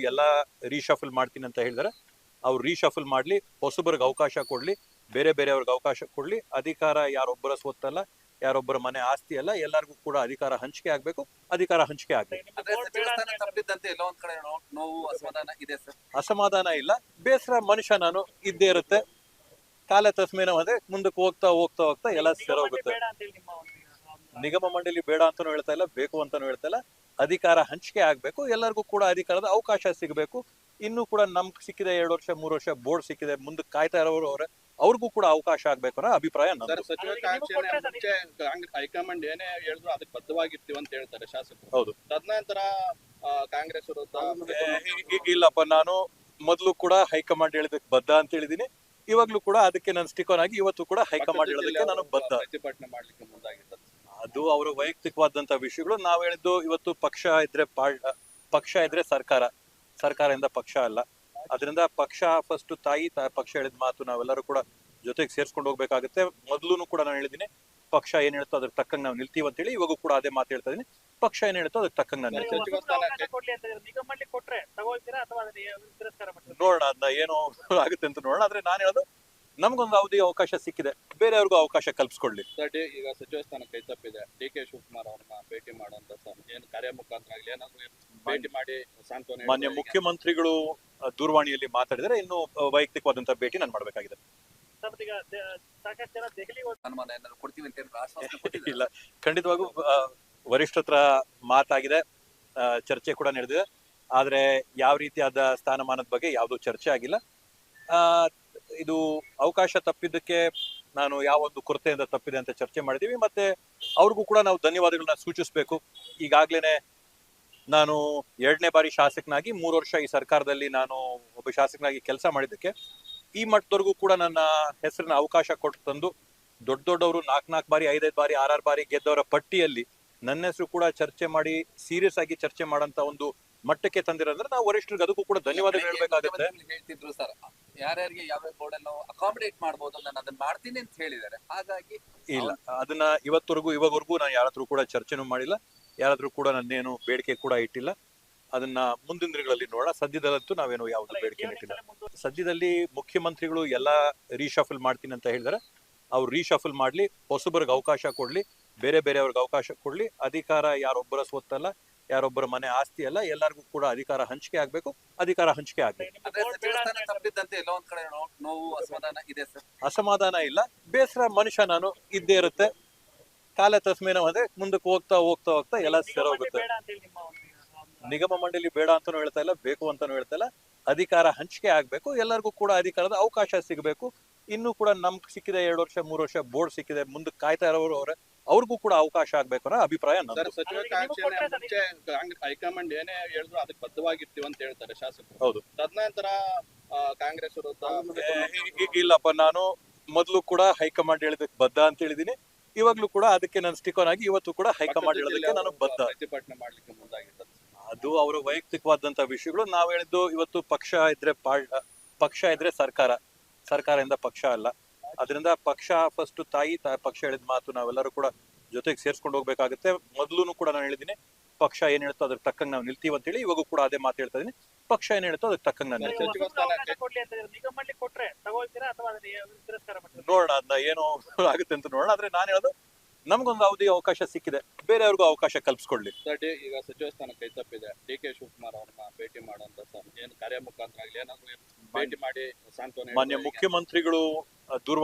ಎಲ್ಲ ರೀಶಫಲ್ ಮಾಡ್ತೀನಿ ಅಂತ ಹೇಳಿದಾರೆ. ಅವ್ರು ರೀಶಫಲ್ ಮಾಡ್ಲಿ, ಹೊಸಬರಿಗೆ ಅವಕಾಶ ಕೊಡ್ಲಿ, ಬೇರೆ ಬೇರೆಯವ್ರಿಗೆ ಅವಕಾಶ ಕೊಡ್ಲಿ. ಅಧಿಕಾರ ಯಾರೊಬ್ಬರ ಸ್ವತ್ತಲ್ಲ, ಯಾರೊಬ್ಬರ ಮನೆ ಆಸ್ತಿ ಅಲ್ಲ. ಎಲ್ಲರಿಗೂ ಕೂಡ ಅಧಿಕಾರ ಹಂಚಿಕೆ ಆಗ್ಬೇಕು. ಅಧಿಕಾರ ಹಂಚಿಕೆ ಆಗ್ಬೇಕು. ಅದೇ ಸಚಿವ ಸ್ಥಾನ ತಪ್ಪಿದ್ದಂತೆ ಎಲ್ಲೋ ಒಂದ್ ಕಡೆ ನೋವು ಅಸಮಾಧಾನ ಇದೆ ಸರ್. ಅಸಮಾಧಾನ ಇಲ್ಲ, ಬೇಸರ ಮನುಷ್ಯ ನಾನು ಇದ್ದೇ ಇರುತ್ತೆ. ಕಾಲ ತಸ್ಮೇನ ಅಂದ್ರೆ ಮುಂದಕ್ಕೆ ಹೋಗ್ತಾ ಹೋಗ್ತಾ ಹೋಗ್ತಾ ಎಲ್ಲ ಸರೋಗುತ್ತೆ. ನಿಗಮ ಮಂಡಳಿ ಬೇಡ ಅಂತಾನು ಹೇಳ್ತಾ ಇಲ್ಲ, ಬೇಕು ಅಂತಾನು ಹೇಳ್ತಾ ಇಲ್ಲ. ಅಧಿಕಾರ ಹಂಚಿಕೆ ಆಗ್ಬೇಕು, ಎಲ್ಲರಿಗೂ ಕೂಡ ಅಧಿಕಾರದ ಅವಕಾಶ ಸಿಗಬೇಕು. ಇನ್ನು ಕೂಡ ನಮ್ಗೆ ಸಿಕ್ಕಿದೆ 2 ವರ್ಷ 3 ವರ್ಷ ಬೋರ್ಡ್ ಸಿಕ್ಕಿದೆ, ಮುಂದಕ್ಕೆ ಕಾಯ್ತಾ ಇರೋರು ಅವ್ರೆ, ಅವ್ರಿಗೂ ಕೂಡ ಅವಕಾಶ ಆಗ್ಬೇಕು ಅನ್ನೋ ಅಭಿಪ್ರಾಯ ನಂದು. ಸಚಿವ ಕಾಂಕ್ಷೆನೆ ಮುಂಚೆ ಹೈಕಮಾಂಡ್ ಏನೇ ಹೇಳಿದ್ರು ಅದಕ್ಕೆ ಬದ್ಧವಾಗಿರ್ತೀವಿ ಅಂತ ಹೇಳ್ತಾರೆ ಶಾಸಕರು. ಹೌದು. ತದನಂತರ ಕಾಂಗ್ರೆಸ್ ಇಲ್ಲಪ್ಪ, ನಾನು ಮೊದಲು ಕೂಡ ಹೈಕಮಾಂಡ್ ಹೇಳಿದಕ್ಕೆ ಬದ್ಧ ಅಂತ ಹೇಳಿದೀನಿ. ಇವಾಗ್ಲೂ ಕೂಡ ಅದಕ್ಕೆ ನಾನು ಸ್ಟಿಕ್ ಆನ್ ಆಗಿ ಇವತ್ತು ಕೂಡ ಹೈಕಮಾಂಡ್ ಹೇಳೋದಕ್ಕೆ ನಾನು ಬದ್ಧ. ಪ್ರತಿಭಟನೆ ಮಾಡ್ಲಿಕ್ಕೆ ಮುಂದಾಗಿದ್ದಾರೆ. ಅದು ಅವರ ವೈಯಕ್ತಿಕವಾದಂತ ವಿಷಯಗಳು. ನಾವ್ ಹೇಳಿದ್ದು ಇವತ್ತು ಪಕ್ಷ ಇದ್ರೆ ಸರ್ಕಾರದಿಂದ ಪಕ್ಷ ಅಲ್ಲ. ಅದರಿಂದ ಪಕ್ಷ ಫಸ್ಟ್ ತಾಯಿ, ಪಕ್ಷ ಹೇಳಿದ ಮಾತು ನಾವೆಲ್ಲರೂ ಕೂಡ ಜೊತೆಗೆ ಸೇರ್ಸ್ಕೊಂಡು ಹೋಗ್ಬೇಕಾಗುತ್ತೆ. ಮೊದಲು ಕೂಡ ನಾನು ಹೇಳಿದೀನಿ, ಪಕ್ಷ ಏನ್ ಹೇಳ್ತೋ ಅದ್ರ ತಕ್ಕಂಗೆ ನಾವು ನಿಲ್ತೀವಿ ಅಂತ ಹೇಳಿ. ಇವಾಗೂ ಕೂಡ ಅದೇ ಮಾತು ಹೇಳ್ತಾ ಇದೀನಿ, ಪಕ್ಷ ಏನ್ ಹೇಳ್ತೋ ಅದಕ್ಕೆ ತಕ್ಕಂಗೆ ನಾನು ನಿಲ್ತೀನಿ. ನೋಡೋಣ, ಅದನ್ನ ಏನು ಆಗುತ್ತೆ ಅಂತ ನೋಡೋಣ. ಆದ್ರೆ ನಾನು ಹೇಳೋದು, ನಮ್ಗೊಂದು ಅವಕಾಶ ಸಿಕ್ಕಿದೆ, ಬೇರೆಯವ್ರಿಗೂ ಅವಕಾಶ ಕಲ್ಪಿಸ್ಕೊಡ್ಲಿ. ಈಗ ಸಚಿವ ಸ್ಥಾನ ಕೈ ತಪ್ಪಿದೆ. ಡಿ.ಕೆ. ಶಿವಕುಮಾರ್ ಅವ್ರನ್ನ ಭೇಟಿ ಮಾಡುವಂತ ಏನು ಕಾರ್ಯ ಮುಖಾಂತರ ಆಗಲಿ ಏನಾದ್ರು ಭೇಟಿ ಮಾಡಿ ಸಾಂತ್ವನ. ಮಾನ್ಯ ಮುಖ್ಯಮಂತ್ರಿಗಳು ದೂರವಾಣಿಯಲ್ಲಿ ಮಾತಾಡಿದರೆ, ಇನ್ನು ವೈಯಕ್ತಿಕವಾದಂತ ಭೇಟಿ ನಾನು ಮಾಡ್ಬೇಕಾಗಿದೆ. ಇಲ್ಲ, ಖಂಡಿತವಾಗೂ ವರಿಷ್ಠ ಹತ್ರ ಮಾತಾಗಿದೆ, ಚರ್ಚೆ ಕೂಡ ನಡೆದಿದೆ. ಆದ್ರೆ ಯಾವ ರೀತಿಯಾದ ಸ್ಥಾನಮಾನದ ಬಗ್ಗೆ ಯಾವ್ದು ಚರ್ಚೆ ಆಗಿಲ್ಲ. ಇದು ಅವಕಾಶ ತಪ್ಪಿದ್ದಕ್ಕೆ ನಾನು ಯಾವೊಂದು ಕೊರತೆಯಿಂದ ತಪ್ಪಿದೆ ಅಂತ ಚರ್ಚೆ ಮಾಡಿದೀವಿ. ಮತ್ತೆ ಅವ್ರಿಗೂ ಕೂಡ ನಾವು ಧನ್ಯವಾದಗಳನ್ನ ಸೂಚಿಸ್ಬೇಕು. ಈಗಾಗ್ಲೇನೆ ನಾನು 2ನೇ ಬಾರಿ ಶಾಸಕನಾಗಿ 3 ವರ್ಷ ಈ ಸರ್ಕಾರದಲ್ಲಿ ನಾನು ಒಬ್ಬ ಶಾಸಕನಾಗಿ ಕೆಲಸ ಮಾಡಿದ್ದಕ್ಕೆ ಈ ಮಟ್ಟದವರೆಗೂ ಕೂಡ ನನ್ನ ಹೆಸರನ್ನ ಅವಕಾಶ ಕೊಟ್ಟು ತಂದು ದೊಡ್ಡವರು 4 ಬಾರಿ 5 ಬಾರಿ 6 ಬಾರಿ ಗೆದ್ದವರ ಪಟ್ಟಿಯಲ್ಲಿ ನನ್ನ ಹೆಸರು ಕೂಡ ಚರ್ಚೆ ಮಾಡಿ ಸೀರಿಯಸ್ ಆಗಿ ಚರ್ಚೆ ಮಾಡಂತ ಒಂದು ಮಟ್ಟಕ್ಕೆ ತಂದಿರೋದ್ರೆ ನಾವು ವರಿಷ್ಠರಿಗೆ ಅದಕ್ಕೂ ಕೂಡ ಧನ್ಯವಾದ ಹೇಳ್ಬೇಕಾಗುತ್ತೆ. ಹೇಳ್ತಿದ್ರು ಸರ್, ಯಾರ್ಯಾರಿಗೆ ಯಾವ ಬೋರ್ಡ್ ಅನ್ನು ಅಕಾಮಿಡೇಟ್ ಮಾಡಬಹುದು, ನಾನು ಅದನ್ನ ಮಾಡ್ತೀನಿ ಅಂತ ಹೇಳಿದ್ದಾರೆ. ಹಾಗಾಗಿ ಇಲ್ಲ, ಅದನ್ನ ಇವಾಗವರೆಗೂ ನಾನು ಯಾರಾದ್ರೂ ಕೂಡ ಚರ್ಚೆನೂ ಮಾಡಿಲ್ಲ, ಯಾರಾದ್ರೂ ಕೂಡ ನನ್ನೇನು ಬೇಡಿಕೆ ಕೂಡ ಇಟ್ಟಿಲ್ಲ. ಅದನ್ನ ಮುಂದಿನ ದಿನಗಳಲ್ಲಿ ನೋಡೋಣ. ಸದ್ಯದಲ್ಲಂತೂ ನಾವೇನು ಯಾವ್ದು ಬೇಡಿಕೆ ಇಟ್ಟಿಲ್ಲ. ಸದ್ಯದಲ್ಲಿ ಮುಖ್ಯಮಂತ್ರಿಗಳು ಎಲ್ಲ ರೀಶಫಲ್ ಮಾಡ್ತೀನಿ ಅಂತ ಹೇಳಿದಾರೆ. ಅವ್ರು ರೀಶಫಲ್ ಮಾಡ್ಲಿ, ಹೊಸಬರಿಗೆ ಅವಕಾಶ ಕೊಡ್ಲಿ, ಬೇರೆ ಬೇರೆಯವ್ರಿಗೆ ಅವಕಾಶ ಕೊಡ್ಲಿ. ಅಧಿಕಾರ ಯಾರೊಬ್ಬರ ಸ್ವತ್ತಲ್ಲ, ಯಾರೊಬ್ಬರ ಮನೆ ಆಸ್ತಿ ಅಲ್ಲ. ಎಲ್ಲರಿಗೂ ಕೂಡ ಅಧಿಕಾರ ಹಂಚಿಕೆ ಆಗ್ಬೇಕು. ಅಧಿಕಾರ ಹಂಚಿಕೆ ಆಗ್ಬೇಕು. ಅದೇ ಸಚಿವ ಸ್ಥಾನ ತಪ್ಪಿದ್ದಂತೆ ಎಲ್ಲೋ ಒಂದ್ ಕಡೆ ನೋವು ಅಸಮಾಧಾನ ಇದೆ ಸರ್. ಅಸಮಾಧಾನ ಇಲ್ಲ, ಬೇಸರ ಮನುಷ್ಯ ನಾನು ಇದ್ದೇ ಇರುತ್ತೆ. ಕಾಲ ತಸ್ಮೇನ ಅಂದ್ರೆ ಮುಂದಕ್ಕೆ ಹೋಗ್ತಾ ಹೋಗ್ತಾ ಹೋಗ್ತಾ ಎಲ್ಲ ಸರೋಗುತ್ತೆ. ನಿಗಮ ಮಂಡಳಿ ಬೇಡ ಅಂತಾನು ಹೇಳ್ತಾ ಇಲ್ಲ, ಬೇಕು ಅಂತಾನು ಹೇಳ್ತಾ ಇಲ್ಲ. ಅಧಿಕಾರ ಹಂಚಿಕೆ ಆಗ್ಬೇಕು, ಎಲ್ಲರಿಗೂ ಕೂಡ ಅಧಿಕಾರದ ಅವಕಾಶ ಸಿಗಬೇಕು. ಇನ್ನು ಕೂಡ ನಮ್ಗೆ ಸಿಕ್ಕಿದೆ 2 ವರ್ಷ 3 ವರ್ಷ ಬೋರ್ಡ್ ಸಿಕ್ಕಿದೆ, ಮುಂದಕ್ಕೆ ಕಾಯ್ತಾ ಇರೋರು ಅವ್ರೆ, ಅವ್ರಿಗೂ ಕೂಡ ಅವಕಾಶ ಆಗ್ಬೇಕು ಅನ್ನೋ ಅಭಿಪ್ರಾಯ ನಂದು. ಸಚಿವ ಕಾಂಕ್ಷೆನೆ ಮುಂಚೆ ಹೈಕಮಾಂಡ್ ಏನೇ ಹೇಳಿದ್ರು ಅದಕ್ಕೆ ಬದ್ಧವಾಗಿರ್ತೀವಿ ಅಂತ ಹೇಳ್ತಾರೆ ಶಾಸಕರು. ಹೌದು. ತದನಂತರ ಕಾಂಗ್ರೆಸ್ ಇಲ್ಲಪ್ಪ, ನಾನು ಮೊದಲು ಕೂಡ ಹೈಕಮಾಂಡ್ ಹೇಳಿದಕ್ಕೆ ಬದ್ಧ ಅಂತ ಹೇಳಿದೀನಿ. ಇವಾಗ್ಲೂ ಕೂಡ ಅದಕ್ಕೆ ನಾನು ಸ್ಟಿಕ್ ಆನ್ ಆಗಿ ಇವತ್ತು ಕೂಡ ಹೈಕಮಾಂಡ್ ಹೇಳೋದಕ್ಕೆ ನಾನು ಬದ್ಧ. ಪ್ರತಿಭಟನೆ ಮಾಡ್ಲಿಕ್ಕೆ ಮುಂದಾಗಿದ್ದಾರೆ. ಅದು ಅವರ ವೈಯಕ್ತಿಕವಾದಂತ ವಿಷಯಗಳು. ನಾವ್ ಹೇಳಿದ್ದು ಇವತ್ತು ಪಕ್ಷ ಇದ್ರೆ ಸರ್ಕಾರದಿಂದ ಪಕ್ಷ ಅಲ್ಲ. ಅದರಿಂದ ಪಕ್ಷ ಫಸ್ಟ್ ತಾಯಿ, ಪಕ್ಷ ಹೇಳಿದ ಮಾತು ನಾವೆಲ್ಲರೂ ಕೂಡ ಜೊತೆಗೆ ಸೇರ್ಸ್ಕೊಂಡು ಹೋಗ್ಬೇಕಾಗುತ್ತೆ. ಮೊದಲು ಕೂಡ ನಾನು ಹೇಳಿದೀನಿ, ಪಕ್ಷ ಏನ್ ಹೇಳ್ತೋ ಅದ್ರ ತಕ್ಕಂಗೆ ನಾವು ನಿಲ್ತೀವಿ ಅಂತ ಹೇಳಿ. ಇವಾಗೂ ಕೂಡ ಅದೇ ಮಾತು ಹೇಳ್ತಾ ಇದೀನಿ, ಪಕ್ಷ ಏನ್ ಹೇಳ್ತೋ ಅದಕ್ಕೆ ತಕ್ಕಂಗೆ ನಾನು ನಿಲ್ತೀನಿ. ನೋಡೋಣ, ಅದನ್ನ ಏನು ಆಗುತ್ತೆ ಅಂತ ನೋಡೋಣ. ಆದ್ರೆ ನಾನು ಹೇಳೋದು, ನಮ್ಗೊಂದು ಅವಕಾಶ ಸಿಕ್ಕಿದೆ, ಬೇರೆಯವ್ರಿಗೂ ಅವಕಾಶ ಕಲ್ಪಿಸ್ಕೊಡ್ಲಿ. ಈಗ ಸಚಿವ ಸ್ಥಾನ ಕೈ ತಪ್ಪಿದೆ. ಡಿ.ಕೆ. ಶಿವಕುಮಾರ್ ಅವ್ರನ್ನ ಭೇಟಿ ಮಾಡುವಂತ ಏನು ಕಾರ್ಯ ಮುಖಾಂತರ ಆಗಲಿ ಏನಾದ್ರು ಭೇಟಿ ಮಾಡಿ ಸಾಂತ್ವನ. ಮಾನ್ಯ ಮುಖ್ಯಮಂತ್ರಿಗಳು ದೂರವಾಣಿ